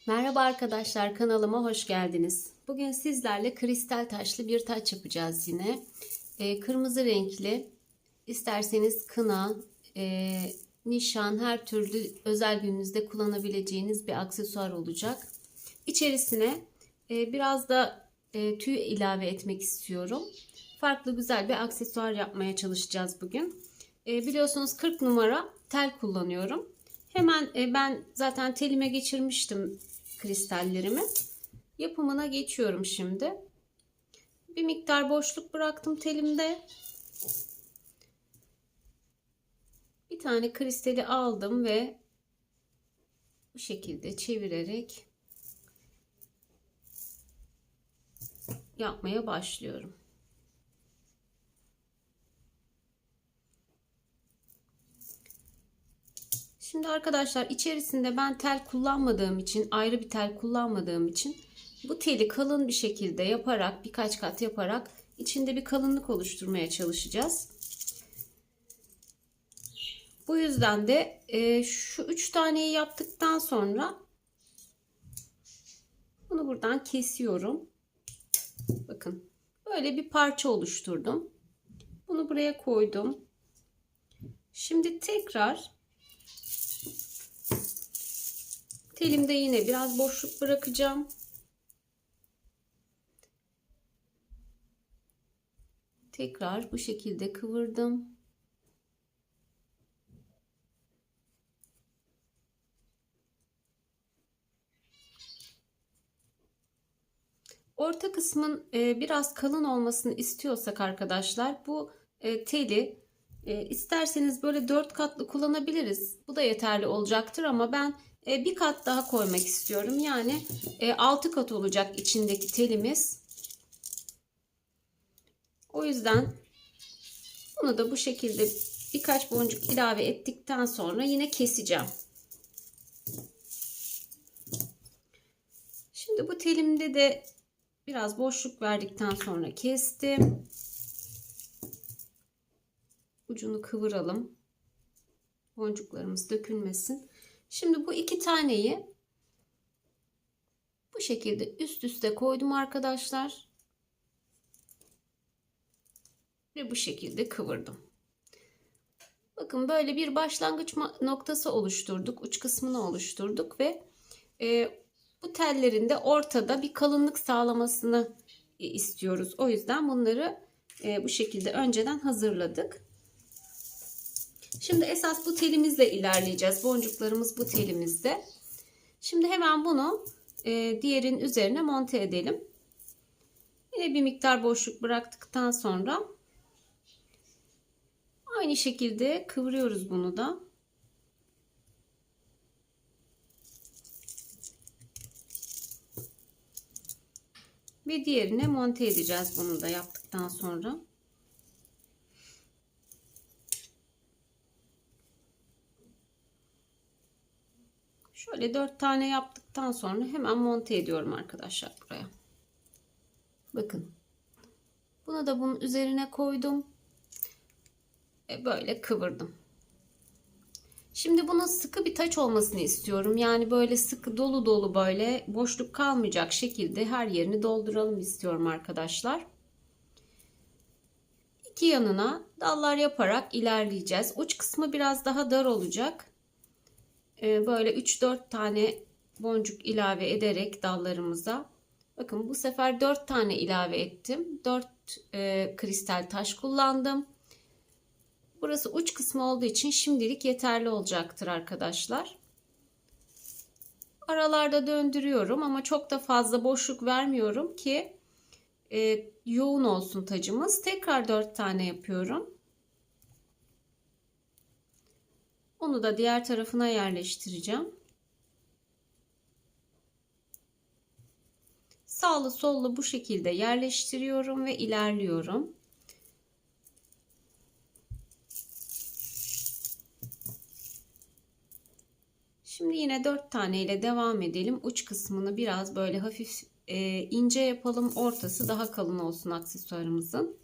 Merhaba arkadaşlar, kanalıma hoş geldiniz. Bugün sizlerle kristal taşlı bir taç yapacağız yine. Kırmızı renkli, isterseniz kına, nişan, her türlü özel gününüzde kullanabileceğiniz bir aksesuar olacak. İçerisine biraz da tüy ilave etmek istiyorum. Farklı güzel bir aksesuar yapmaya çalışacağız bugün. Biliyorsunuz 40 numara tel kullanıyorum. Hemen ben zaten telime geçirmiştim kristallerimi. Yapımına geçiyorum şimdi. Bir miktar boşluk bıraktım telimde. Bir tane kristali aldım ve bu şekilde çevirerek yapmaya başlıyorum. Şimdi arkadaşlar içerisinde ben tel kullanmadığım için, ayrı bir tel kullanmadığım için bu teli kalın bir şekilde yaparak, birkaç kat yaparak içinde bir kalınlık oluşturmaya çalışacağız. Bu yüzden de şu 3 taneyi yaptıktan sonra bunu buradan kesiyorum. Bakın böyle bir parça oluşturdum. Bunu buraya koydum. Şimdi tekrar telimde yine biraz boşluk bırakacağım. Tekrar bu şekilde kıvırdım. Orta kısmın biraz kalın olmasını istiyorsak arkadaşlar bu teli isterseniz böyle 4 katlı kullanabiliriz. Bu da yeterli olacaktır ama ben bir kat daha koymak istiyorum. Yani 6 kat olacak içindeki telimiz. O yüzden bunu da bu şekilde birkaç boncuk ilave ettikten sonra yine keseceğim. Şimdi bu telimde de biraz boşluk verdikten sonra kestim. Ucunu kıvıralım. Boncuklarımız dökülmesin. Şimdi bu iki taneyi bu şekilde üst üste koydum arkadaşlar. Ve bu şekilde kıvırdım. Bakın böyle bir başlangıç noktası oluşturduk. Uç kısmını oluşturduk ve bu tellerin de ortada bir kalınlık sağlamasını istiyoruz. O yüzden bunları bu şekilde önceden hazırladık. Şimdi esas bu telimizle ilerleyeceğiz. Boncuklarımız bu telimizde. Şimdi hemen bunu diğerin üzerine monte edelim. Yine bir miktar boşluk bıraktıktan sonra aynı şekilde kıvırıyoruz bunu da. Ve diğerine monte edeceğiz bunu da yaptıktan sonra. Şöyle 4 tane yaptıktan sonra hemen monte ediyorum arkadaşlar buraya. Bakın. Bunu da bunun üzerine koydum. Böyle kıvırdım. Şimdi bunun sıkı bir taç olmasını istiyorum. Yani böyle sıkı dolu dolu böyle boşluk kalmayacak şekilde her yerini dolduralım istiyorum arkadaşlar. İki yanına dallar yaparak ilerleyeceğiz. Uç kısmı biraz daha dar olacak. Böyle 3-4 tane boncuk ilave ederek dallarımıza. Bakın bu sefer 4 tane ilave ettim. 4 kristal taş kullandım. Burası uç kısmı olduğu için şimdilik yeterli olacaktır arkadaşlar. Aralarda döndürüyorum ama çok da fazla boşluk vermiyorum ki yoğun olsun tacımız. Tekrar 4 tane yapıyorum. Onu da diğer tarafına yerleştireceğim. Sağlı sollu bu şekilde yerleştiriyorum ve ilerliyorum. Şimdi yine 4 tane ile devam edelim. Uç kısmını biraz böyle hafif ince yapalım. Ortası daha kalın olsun aksesuarımızın.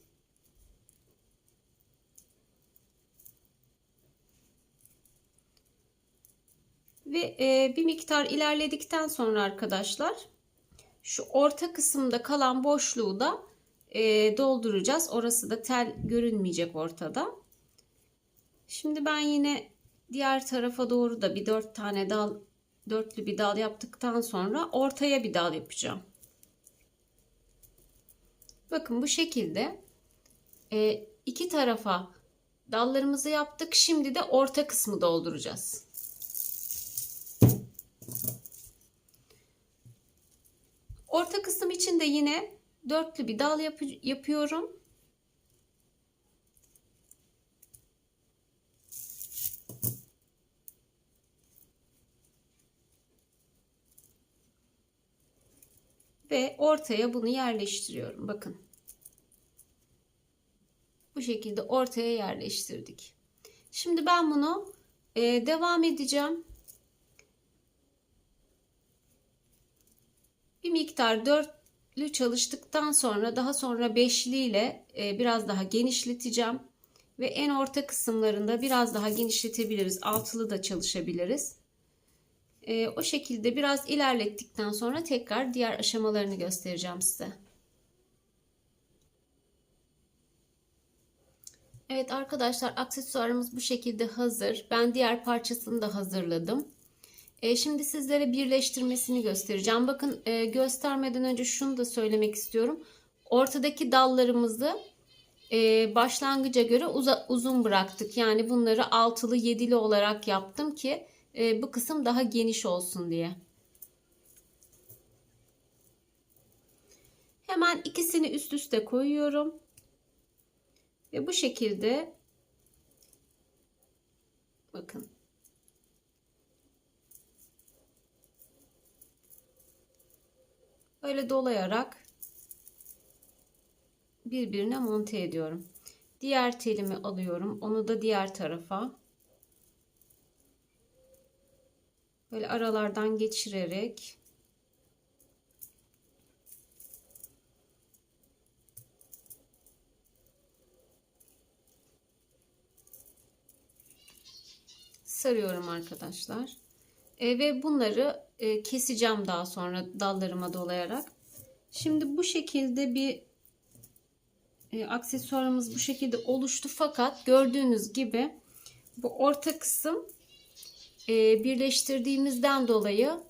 Ve bir miktar ilerledikten sonra arkadaşlar şu orta kısımda kalan boşluğu da dolduracağız. Orası da tel görünmeyecek ortada. Şimdi ben yine diğer tarafa doğru da bir 4 tane dörtlü bir dal yaptıktan sonra ortaya bir dal yapacağım. Bakın bu şekilde iki tarafa dallarımızı yaptık. Şimdi de orta kısmı dolduracağız. Orta kısım için de yine dörtlü bir dal yapıyorum. Ve ortaya bunu yerleştiriyorum. Bakın. Bu şekilde ortaya yerleştirdik. Şimdi ben bunu devam edeceğim. Bir miktar dörtlü çalıştıktan sonra daha sonra beşli ile biraz daha genişleteceğim. Ve en orta kısımlarında biraz daha genişletebiliriz. Altılı da çalışabiliriz. O şekilde biraz ilerlettikten sonra tekrar diğer aşamalarını göstereceğim size. Evet arkadaşlar, aksesuarımız bu şekilde hazır. Ben diğer parçasını da hazırladım. Şimdi sizlere birleştirmesini göstereceğim. Bakın, göstermeden önce şunu da söylemek istiyorum. Ortadaki dallarımızı başlangıca göre uzun bıraktık. Yani bunları altılı yedili olarak yaptım ki bu kısım daha geniş olsun diye. Hemen ikisini üst üste koyuyorum. Ve bu şekilde bakın. Böyle dolayarak birbirine monte ediyorum. Diğer telimi alıyorum. Onu da diğer tarafa. Böyle aralardan geçirerek sarıyorum arkadaşlar. Ve bunları keseceğim daha sonra dallarıma dolayarak. Şimdi bu şekilde bir aksesuarımız bu şekilde oluştu. Fakat gördüğünüz gibi bu orta kısım birleştirdiğimizden dolayı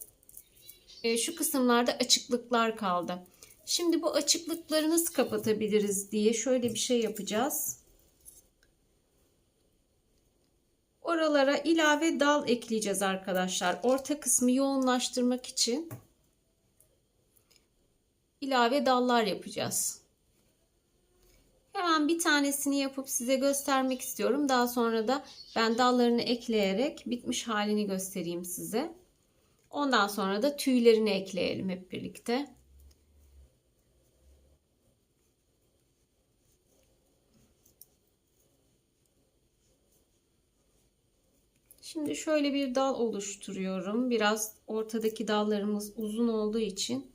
şu kısımlarda açıklıklar kaldı. Şimdi bu açıklıkları nasıl kapatabiliriz diye şöyle bir şey yapacağız. Oralara ilave dal ekleyeceğiz arkadaşlar. Orta kısmı yoğunlaştırmak için ilave dallar yapacağız. Hemen bir tanesini yapıp size göstermek istiyorum. Daha sonra da ben dallarını ekleyerek bitmiş halini göstereyim size. Ondan sonra da tüylerini ekleyelim hep birlikte. Şimdi şöyle bir dal oluşturuyorum. Biraz ortadaki dallarımız uzun olduğu için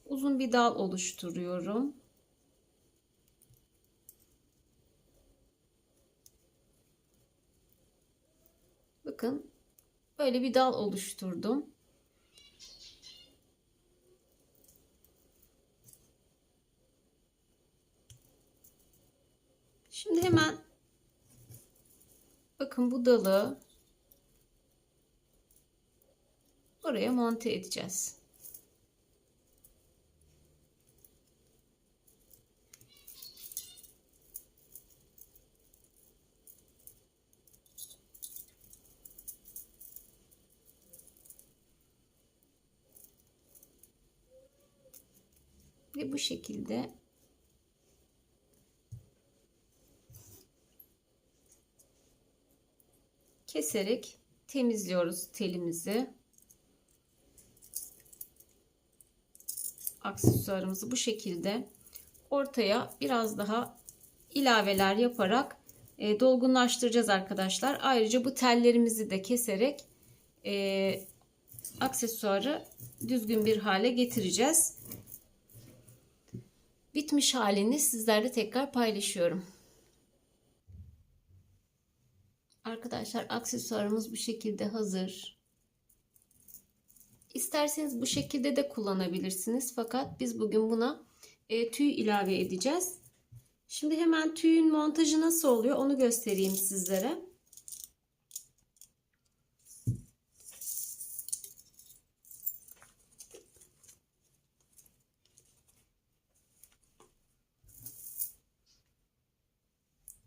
uzun bir dal oluşturuyorum. Bakın, böyle bir dal oluşturdum. Şimdi hemen bakın, bu dalı oraya monte edeceğiz. Ve bu şekilde keserek temizliyoruz telimizi. Aksesuarımızı bu şekilde ortaya biraz daha ilaveler yaparak dolgunlaştıracağız arkadaşlar. Ayrıca bu tellerimizi de keserek aksesuarı düzgün bir hale getireceğiz. Bitmiş halini sizlerle tekrar paylaşıyorum. Arkadaşlar, aksesuarımız bu şekilde hazır. İsterseniz bu şekilde de kullanabilirsiniz. Fakat biz bugün buna tüy ilave edeceğiz. Şimdi hemen tüyün montajı nasıl oluyor onu göstereyim sizlere.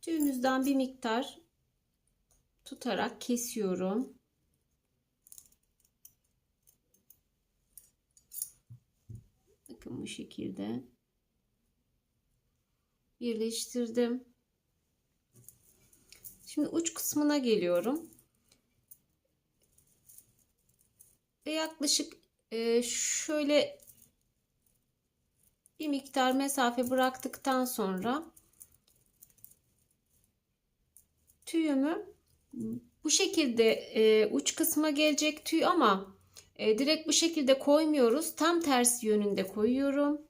Tüyümüzden bir miktar tutarak kesiyorum. Bakın bu şekilde birleştirdim. Şimdi uç kısmına geliyorum. Ve yaklaşık şöyle bir miktar mesafe bıraktıktan sonra tüyümü bu şekilde uç kısma gelecek tüy ama direkt bu şekilde koymuyoruz. Tam tersi yönünde koyuyorum.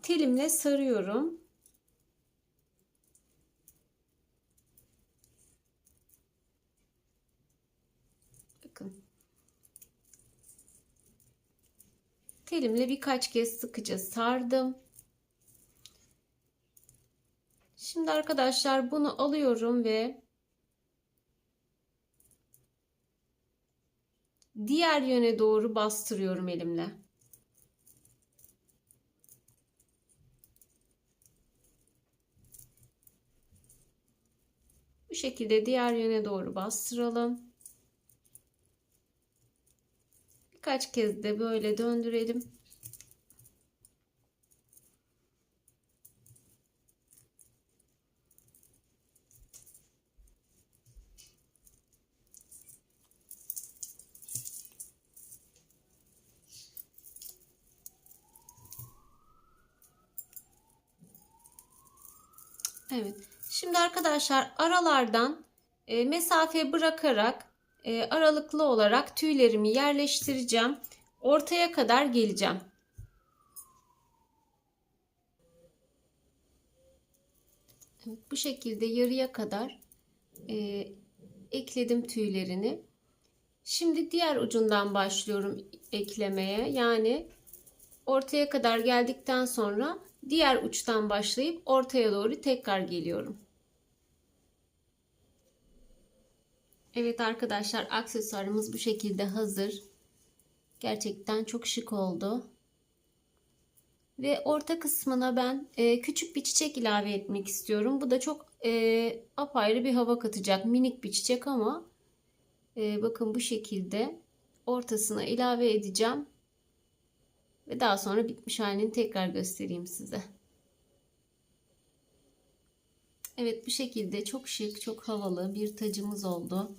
Telimle sarıyorum. Bakın. Telimle birkaç kez sıkıca sardım. Şimdi arkadaşlar bunu alıyorum ve diğer yöne doğru bastırıyorum elimle. Bu şekilde diğer yöne doğru bastıralım. Birkaç kez de böyle döndürelim. Evet. Şimdi arkadaşlar aralardan mesafe bırakarak aralıklı olarak tüylerimi yerleştireceğim. Ortaya kadar geleceğim. Evet, bu şekilde yarıya kadar ekledim tüylerini. Şimdi diğer ucundan başlıyorum eklemeye. Yani ortaya kadar geldikten sonra diğer uçtan başlayıp ortaya doğru tekrar geliyorum. Evet arkadaşlar, aksesuarımız bu şekilde hazır. Gerçekten çok şık oldu. Ve orta kısmına ben küçük bir çiçek ilave etmek istiyorum. Bu da çok apayrı bir hava katacak. Minik bir çiçek ama bakın bu şekilde ortasına ilave edeceğim. Ve daha sonra bitmiş halini tekrar göstereyim size. Evet, bu şekilde çok şık, çok havalı bir tacımız oldu.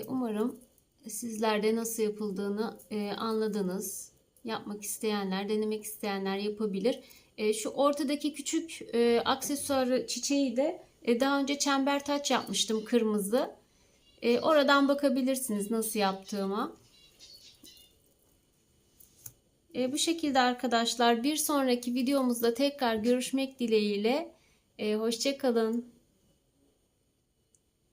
Umarım sizler de nasıl yapıldığını anladınız. Yapmak isteyenler, denemek isteyenler yapabilir. Şu ortadaki küçük aksesuarı çiçeği de daha önce çember taç yapmıştım, kırmızı. Oradan bakabilirsiniz nasıl yaptığıma. Bu şekilde arkadaşlar, bir sonraki videomuzda tekrar görüşmek dileğiyle. Hoşça kalın.